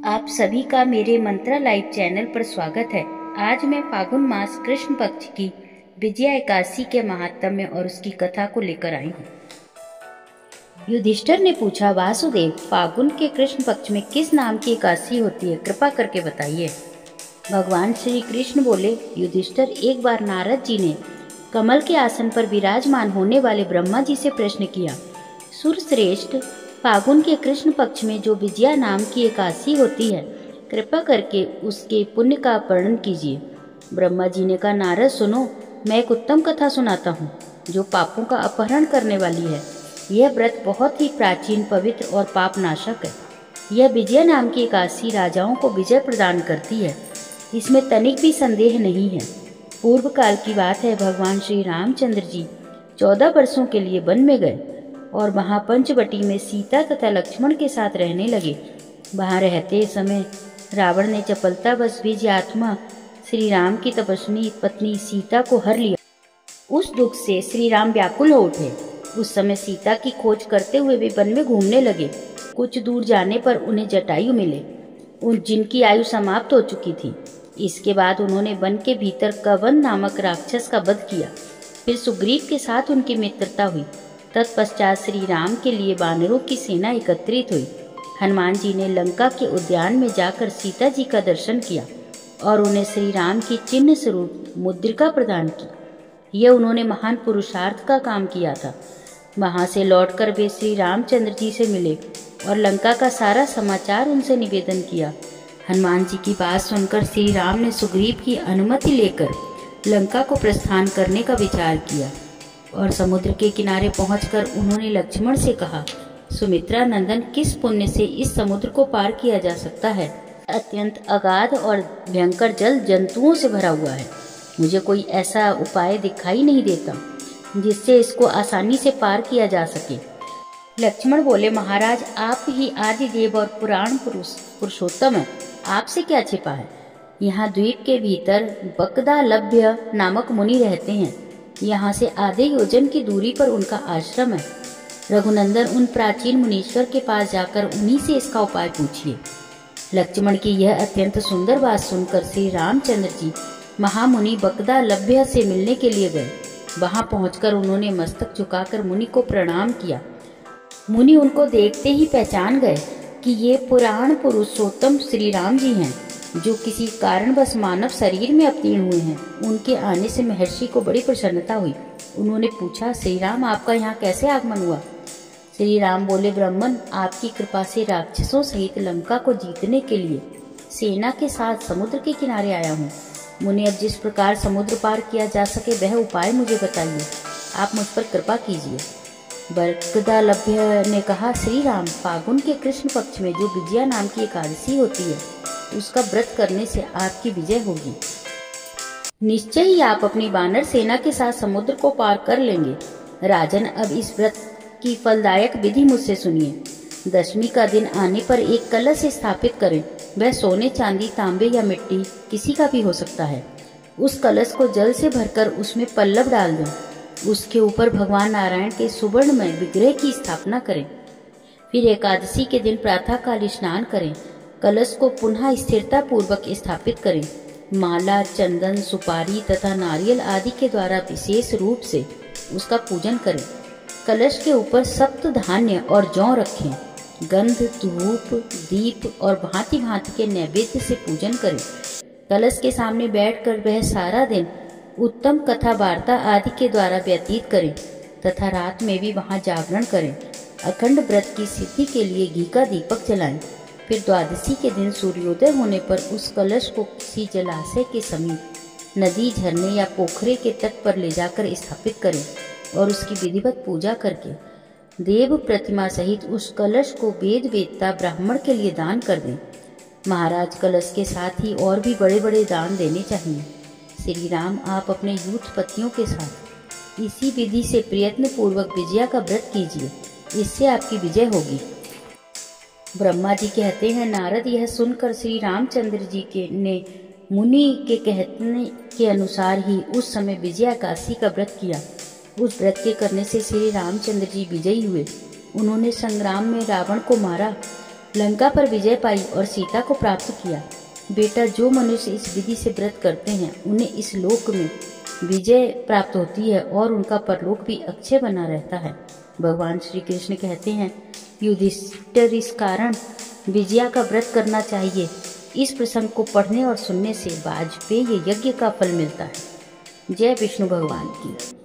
आप सभी का मेरे मंत्रा लाइव चैनल पर स्वागत है। आज मैं फागुन मास कृष्ण पक्ष की विजया एकादशी के महात्म्य और उसकी कथा को लेकर आई हूँ। युधिष्ठिर ने पूछा, वासुदेव, फागुन के कृष्ण पक्ष में किस नाम की एकादशी होती है, कृपा करके बताइए। भगवान श्री कृष्ण बोले, युधिष्ठिर, एक बार नारद जी ने कमल के आसन पर विराजमान होने वाले ब्रह्मा जी से प्रश्न किया, सुरश्रेष्ठ, फागुन के कृष्ण पक्ष में जो विजया नाम की एकादशी होती है, कृपा करके उसके पुण्य का वर्णन कीजिए। ब्रह्मा जी ने कहा, नारद सुनो, मैं एक उत्तम कथा सुनाता हूँ जो पापों का अपहरण करने वाली है। यह व्रत बहुत ही प्राचीन, पवित्र और पाप नाशक है। यह विजया नाम की एकादशी राजाओं को विजय प्रदान करती है, इसमें तनिक भी संदेह नहीं है। पूर्व काल की बात है, भगवान श्री रामचंद्र जी 14 वर्षों के लिए वन में गए और वहां पंचवटी में सीता तथा लक्ष्मण के साथ रहने लगे। वहां रहते समय रावण ने चपलतावश विजय आत्मा श्री राम की तपस्विनी पत्नी सीता को हर लिया। उस दुख से श्री राम व्याकुल हो उठे। उस समय सीता की खोज करते हुए वे वन में घूमने लगे। कुछ दूर जाने पर उन्हें जटायु मिले, जिनकी आयु समाप्त हो चुकी थी। इसके बाद उन्होंने वन के भीतर कवन नामक राक्षस का वध किया। फिर सुग्रीव के साथ उनकी मित्रता हुई। तत्पश्चात श्री राम के लिए वानरों की सेना एकत्रित हुई। हनुमान जी ने लंका के उद्यान में जाकर सीता जी का दर्शन किया और उन्हें श्री राम की चिन्ह स्वरूप मुद्रिका प्रदान की। यह उन्होंने महान पुरुषार्थ का काम किया था। वहां से लौटकर वे श्री रामचंद्र जी से मिले और लंका का सारा समाचार उनसे निवेदन किया। हनुमान जी की बात सुनकर श्री राम ने सुग्रीव की अनुमति लेकर लंका को प्रस्थान करने का विचार किया और समुद्र के किनारे पहुंचकर उन्होंने लक्ष्मण से कहा, सुमित्रा नंदन, किस पुण्य से इस समुद्र को पार किया जा सकता है? अत्यंत अगाध और भयंकर जल जंतुओं से भरा हुआ है। मुझे कोई ऐसा उपाय दिखाई नहीं देता जिससे इसको आसानी से पार किया जा सके। लक्ष्मण बोले, महाराज, आप ही आदि देव और पुराण पुरुषोत्तम है, आपसे क्या छिपा है। यहाँ द्वीप के भीतर बकदालभ्य नामक मुनि रहते हैं। यहाँ से आधे योजन की दूरी पर उनका आश्रम है। रघुनंदन, उन प्राचीन मुनीश्वर के पास जाकर उन्हीं से इसका उपाय पूछिए। लक्ष्मण की यह अत्यंत सुंदर बात सुनकर श्री रामचंद्र जी महामुनि बकदालभ्य से मिलने के लिए गए। वहां पहुंचकर उन्होंने मस्तक झुकाकर मुनि को प्रणाम किया। मुनि उनको देखते ही पहचान गए कि ये पुराण पुरुषोत्तम श्री राम जी हैं, जो किसी कारणवश मानव शरीर में अवतीर्ण हुए हैं। उनके आने से महर्षि को बड़ी प्रसन्नता हुई। उन्होंने पूछा, श्री राम, आपका यहाँ कैसे आगमन हुआ? श्री राम बोले, ब्राह्मण, आपकी कृपा से राक्षसों सहित लंका को जीतने के लिए सेना के साथ समुद्र के किनारे आया हूँ। मुझे अब जिस प्रकार समुद्र पार किया जा सके वह उपाय मुझे बताइए। आप मुझ पर कृपा कीजिए। बकदालभ्य ने कहा, श्री राम, फागुन के कृष्ण पक्ष में जो विजया नाम की एकादशी होती है, उसका व्रत करने से आपकी विजय होगी। निश्चय ही आप अपनी वानर सेना के साथ समुद्र को पार कर लेंगे। राजन, अब इस व्रत की फलदायक विधि मुझसे सुनिए। दशमी का दिन आने पर एक कलश स्थापित करें। वह सोने, चांदी, तांबे या मिट्टी किसी का भी हो सकता है। उस कलश को जल से भरकर उसमें पल्लव डाल दें। उसके ऊपर भगवान नारायण के सुवर्णमय विग्रह की स्थापना करें। फिर एकादशी के दिन प्रातःकाल स्नान करें। कलश को पुनः स्थिरता पूर्वक स्थापित करें। माला, चंदन, सुपारी तथा नारियल आदि के द्वारा विशेष रूप से उसका पूजन करें। कलश के ऊपर सप्त धान्य और जौ रखें। गंध, धूप, दीप और भांति भांति के नैवेद्य से पूजन करें। कलश के सामने बैठकर वह सारा दिन उत्तम कथा वार्ता आदि के द्वारा व्यतीत करें तथा रात में भी वहां जागरण करें। अखंड व्रत की सिद्धि के लिए घी का दीपक जलाएं। फिर द्वादशी के दिन सूर्योदय होने पर उस कलश को किसी जलाशय के समीप, नदी, झरने या पोखरे के तट पर ले जाकर स्थापित करें और उसकी विधिवत पूजा करके देव प्रतिमा सहित उस कलश को वेद वेदता ब्राह्मण के लिए दान कर दें। महाराज, कलश के साथ ही और भी बड़े बड़े दान देने चाहिए। श्री राम, आप अपने यूथ पतियों के साथ इसी विधि से प्रयत्न पूर्वक विजया का व्रत कीजिए, इससे आपकी विजय होगी। ब्रह्मा जी कहते हैं, नारद, यह सुनकर श्री रामचंद्र जी ने मुनि के कहने के अनुसार ही उस समय विजया एकादशी का व्रत किया। उस व्रत के करने से श्री रामचंद्र जी विजयी हुए। उन्होंने संग्राम में रावण को मारा लंका पर विजय पाई और सीता को प्राप्त किया। बेटा, जो मनुष्य इस विधि से व्रत करते हैं उन्हें इस लोक में विजय प्राप्त होती है और उनका परलोक भी अक्षय बना रहता है। भगवान श्री कृष्ण कहते हैं, युधिष्ठिर, इस कारण विजया का व्रत करना चाहिए। इस प्रसंग को पढ़ने और सुनने से वाजपेयी यज्ञ का फल मिलता है। जय विष्णु भगवान की।